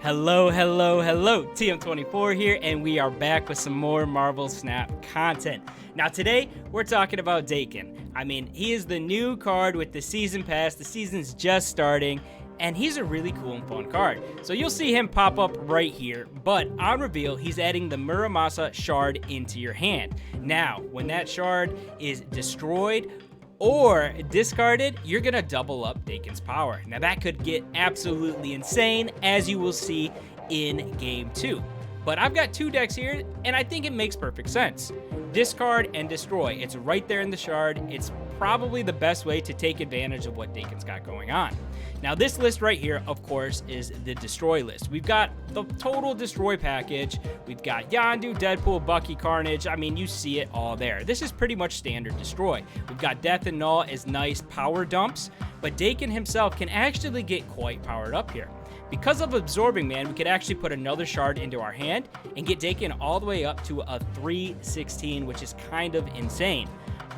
Hello, TM24 here, and we are back with some more Marvel Snap content. Now today, we're talking about Daken. I mean, he is the new card with the season pass. The season's just starting, and he's a really cool and fun card. So you'll see him pop up right here, but on reveal, he's adding the Muramasa shard into your hand. Now, when that shard is destroyed or discarded, you're gonna double up Daken's power. Now that could get absolutely insane, as you will see in game 2. But I've got two decks here, and I think it makes perfect sense. Discard and destroy. It's right there in the shard. It's probably the best way to take advantage of what Daken's got going on. Now this list right here, of course, is the destroy list. We've got the total destroy package. We've got Yondu, Deadpool, Bucky, Carnage. I mean, you see it all there. This is pretty much standard destroy. We've got Death and Knull as nice power dumps, but Daken himself can actually get quite powered up here. Because of Absorbing Man, we could actually put another shard into our hand and get Daken all the way up to a 316, which is kind of insane.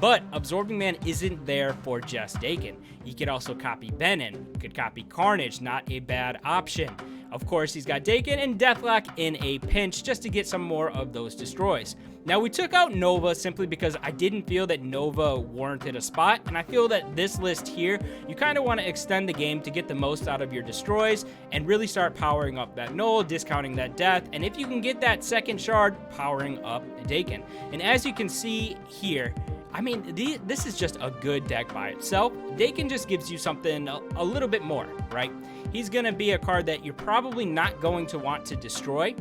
But Absorbing Man isn't there for just Daken. You could also copy Venom, you could copy Carnage, not a bad option. Of course, he's got Daken and Deathlok in a pinch just to get some more of those destroys. Now, we took out Nova simply because I didn't feel that Nova warranted a spot, and I feel that this list here, you kind of want to extend the game to get the most out of your destroys and really start powering up that Knull, discounting that Death, and if you can get that second shard, powering up Daken. And as you can see here, I mean, this is just a good deck by itself. Daken just gives you something a little bit more, right? He's going to be a card that you're probably not going to want to destroy,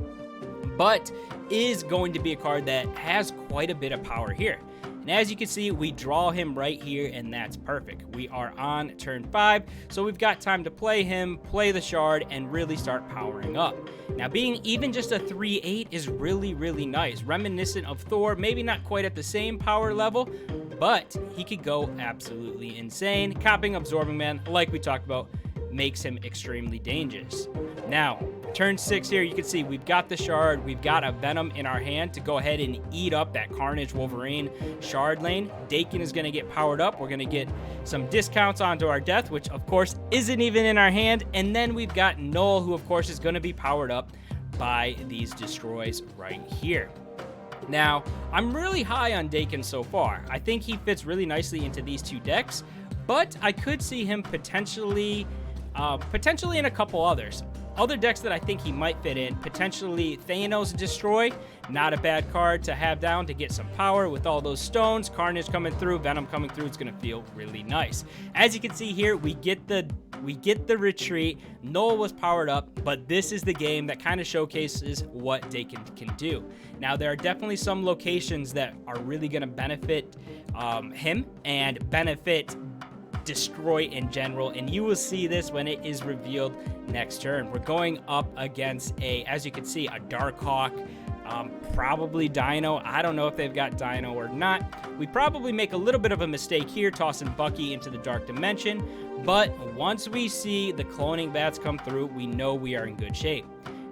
but is going to be a card that has quite a bit of power here. And as you can see, we draw him right here, and that's perfect. We are on turn 5, so we've got time to play him, play the shard, and really start powering up. Now, being even just a 3/8 is really, really nice. Reminiscent of Thor, maybe not quite at the same power level, but he could go absolutely insane. Copying Absorbing Man, like we talked about, makes him extremely dangerous. Now, turn 6 here, you can see we've got the shard, we've got a Venom in our hand to go ahead and eat up that Carnage Wolverine shard lane. Daken is going to get powered up. We're going to get some discounts onto our Death, which of course isn't even in our hand. And then we've got Knull, who of course is going to be powered up by these destroys right here. Now, I'm really high on Daken so far. I think he fits really nicely into these two decks, but I could see him potentially in a couple others. Other decks that I think he might fit in, potentially Thanos Destroy, not a bad card to have down to get some power with all those stones. Carnage coming through, Venom coming through, it's going to feel really nice. As you can see here, we get the retreat. Knull was powered up, but this is the game that kind of showcases what Daken can do. Now, there are definitely some locations that are really going to benefit him and benefit destroy in general, and you will see this when it is revealed next turn. We're going up against as you can see, a Darkhawk, probably Dino. I don't know if they've got Dino or not. We probably make a little bit of a mistake here, tossing Bucky into the Dark Dimension, but once we see the cloning bats come through, we know we are in good shape.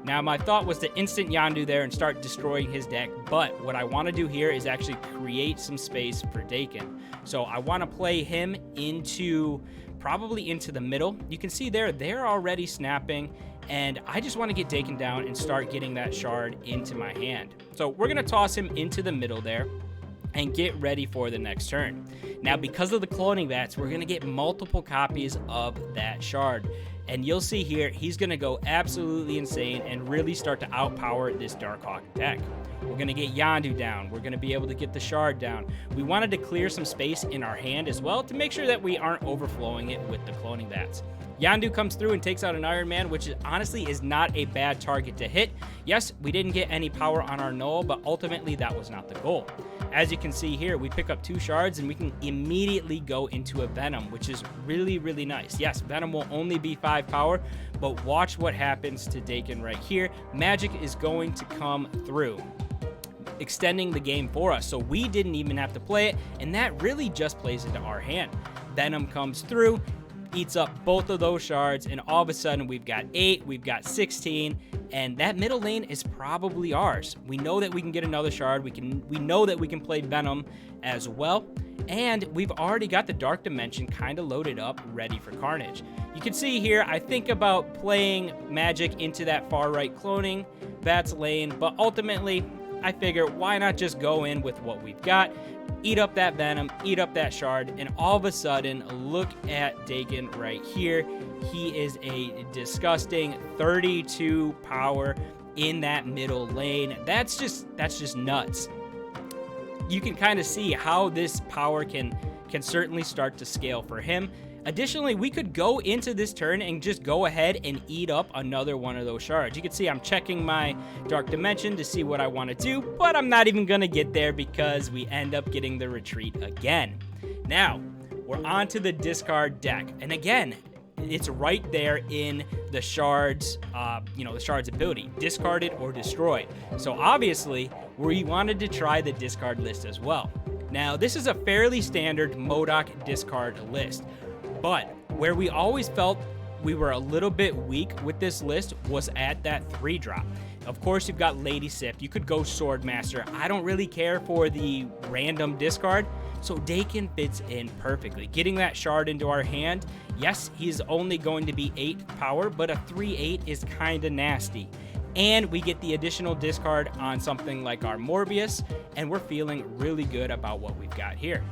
Now, my thought was to instant Yondu there and start destroying his deck, but what I want to do here is actually create some space for Daken. So I want to play him probably into the middle. You can see there, they're already snapping, and I just want to get Daken down and start getting that shard into my hand. So we're going to toss him into the middle there and get ready for the next turn. Now, because of the cloning bats, we're going to get multiple copies of that shard. And you'll see here, he's going to go absolutely insane and really start to outpower this Darkhawk deck. We're going to get Yondu down. We're going to be able to get the shard down. We wanted to clear some space in our hand as well to make sure that we aren't overflowing it with the cloning bats. Yondu comes through and takes out an Iron Man, which honestly is not a bad target to hit. Yes, we didn't get any power on our Knull, but ultimately that was not the goal. As you can see here, we pick up 2 shards and we can immediately go into a Venom, which is really, really nice. Yes, Venom will only be 5 power, but watch what happens to Daken right here. Magik is going to come through, extending the game for us, so we didn't even have to play it, and that really just plays into our hand. Venom comes through, eats up both of those shards, and all of a sudden we've got 8, we've got 16, and that middle lane is probably ours. We know that we can get another shard. We know that we can play Venom as well, and we've already got the Dark Dimension kind of loaded up, ready for Carnage. You can see here, I think about playing Magik into that far right cloning Bats lane, but ultimately, I figure why not just go in with what we've got, eat up that Venom, eat up that shard, and all of a sudden, look at Daken right here. He is a disgusting 32 power in that middle lane. That's just nuts. You can kind of see how this power can certainly start to scale for him. Additionally, we could go into this turn and just go ahead and eat up another one of those shards. You can see I'm checking my Dark Dimension to see what I want to do, but I'm not even going to get there because we end up getting the retreat again. Now, we're on to the discard deck. And again, it's right there in the shards, the shards ability, discarded or destroyed. So obviously, we wanted to try the discard list as well. Now, this is a fairly standard MODOK discard list. But where we always felt we were a little bit weak with this list was at that 3-drop. Of course, you've got Lady Sif. You could go Swordmaster. I don't really care for the random discard, so Daken fits in perfectly. Getting that shard into our hand, yes, he's only going to be 8 power, but a 3/8 is kind of nasty. And we get the additional discard on something like our Morbius, and we're feeling really good about what we've got here.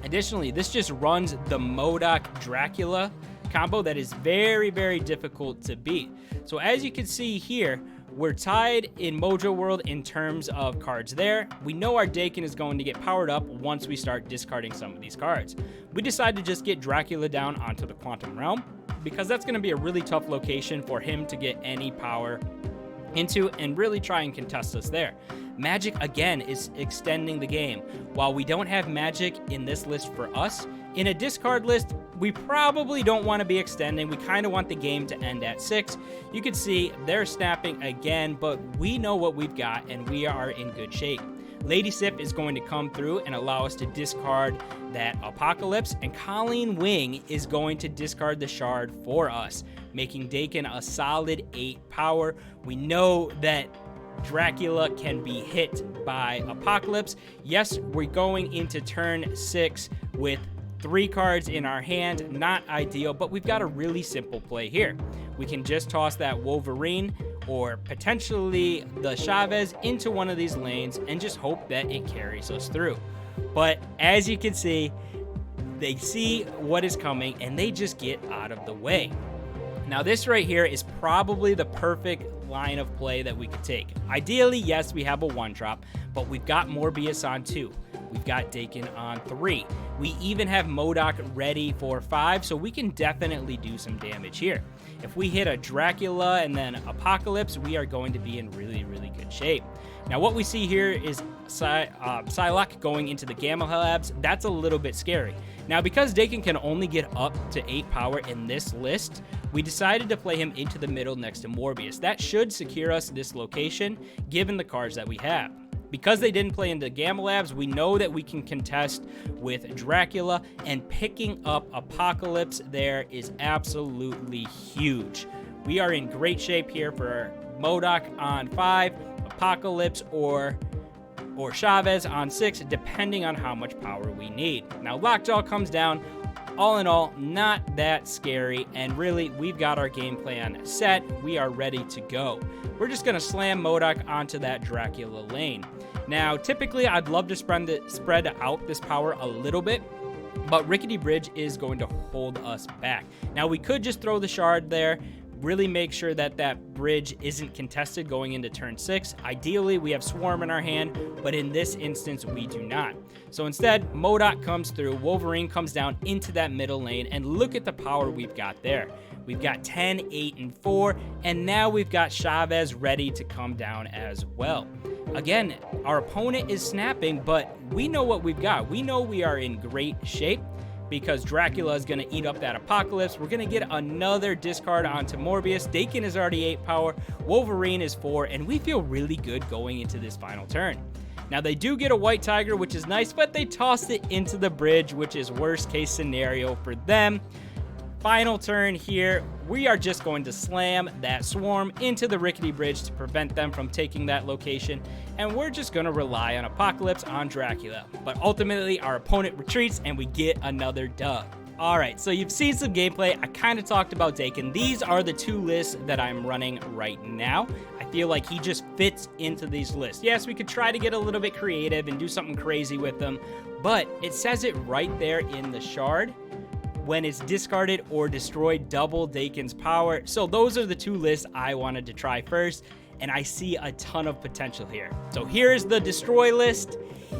Additionally, this just runs the MODOK Dracula combo that is very, very difficult to beat. So as you can see here, we're tied in Mojo World in terms of cards there. We know our Daken is going to get powered up once we start discarding some of these cards. We decided to just get Dracula down onto the Quantum Realm because that's going to be a really tough location for him to get any power into and really try and contest us there. Magik, again, is extending the game. While we don't have Magik in this list for us, in a discard list, we probably don't want to be extending. We kind of want the game to end at 6. You can see they're snapping again, but we know what we've got, and we are in good shape. Lady Sif is going to come through and allow us to discard that Apocalypse, and Colleen Wing is going to discard the shard for us, making Daken a solid 8 power. We know that Dracula can be hit by Apocalypse. Yes, we're going into turn 6 with 3 cards in our hand. Not ideal, but we've got a really simple play here. We can just toss that Wolverine or potentially the Chavez into one of these lanes and just hope that it carries us through. But as you can see, they see what is coming and they just get out of the way. Now this right here is probably the perfect line of play that we could take. Ideally, yes, we have a 1-drop, but we've got Morbius on 2. We've got Daken on 3. We even have MODOK ready for 5, so we can definitely do some damage here. If we hit a Dracula and then Apocalypse, we are going to be in really, really good shape. Now what we see here is Psylocke going into the Gamma Labs. That's a little bit scary. Now because Daken can only get up to 8 power in this list, we decided to play him into the middle next to Morbius. That should secure us this location, given the cards that we have. Because they didn't play into Gamma Labs, we know that we can contest with Dracula, and picking up Apocalypse there is absolutely huge. We are in great shape here for MODOK on 5, Apocalypse or Chavez on 6, depending on how much power we need. Now Lockjaw comes down. All in all, not that scary, and really, we've got our game plan set. We are ready to go. We're just going to slam MODOK onto that Dracula lane. Now, typically, I'd love to spread out this power a little bit, but Rickety Bridge is going to hold us back. Now, we could just throw the shard there, really make sure that that bridge isn't contested going into turn 6. Ideally, we have Swarm in our hand, but in this instance, we do not. So instead, MODOK comes through, Wolverine comes down into that middle lane, and look at the power we've got there. We've got 10, 8, and 4, and now we've got Chavez ready to come down as well. Again, our opponent is snapping, but we know what we've got. We know we are in great shape, because Dracula is going to eat up that Apocalypse. We're going to get another discard onto Morbius. Daken is already 8 power. Wolverine is 4, and we feel really good going into this final turn. Now, they do get a White Tiger, which is nice, but they tossed it into the bridge, which is worst case scenario for them. final turn here, we are just going to slam that swarm into the rickety bridge to prevent them from taking that location, and we're just going to rely on Apocalypse on Dracula. But ultimately, our opponent retreats, and we get another dub. Alright, so you've seen some gameplay. I kind of talked about Daken. These are the two lists that I'm running right now. I feel like he just fits into these lists. Yes, we could try to get a little bit creative and do something crazy with them, but it says it right there in the shard. When it's discarded or destroyed, double Daken's power. So those are the two lists I wanted to try first, and I see a ton of potential here. So here's the destroy list.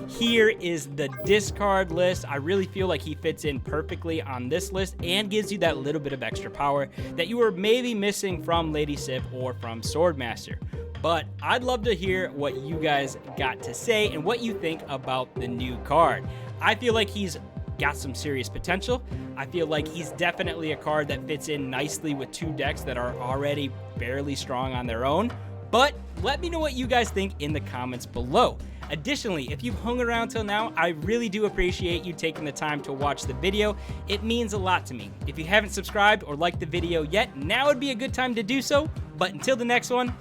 Here is the discard list. I really feel like he fits in perfectly on this list and gives you that little bit of extra power that you were maybe missing from Lady Sif or from Swordmaster. But I'd love to hear what you guys got to say and what you think about the new card. I feel like he's got some serious potential. I feel like he's definitely a card that fits in nicely with two decks that are already fairly strong on their own. But let me know what you guys think in the comments below. Additionally, if you've hung around till now, I really do appreciate you taking the time to watch the video. It means a lot to me. If you haven't subscribed or liked the video yet, now would be a good time to do so. But until the next one,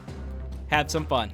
have some fun.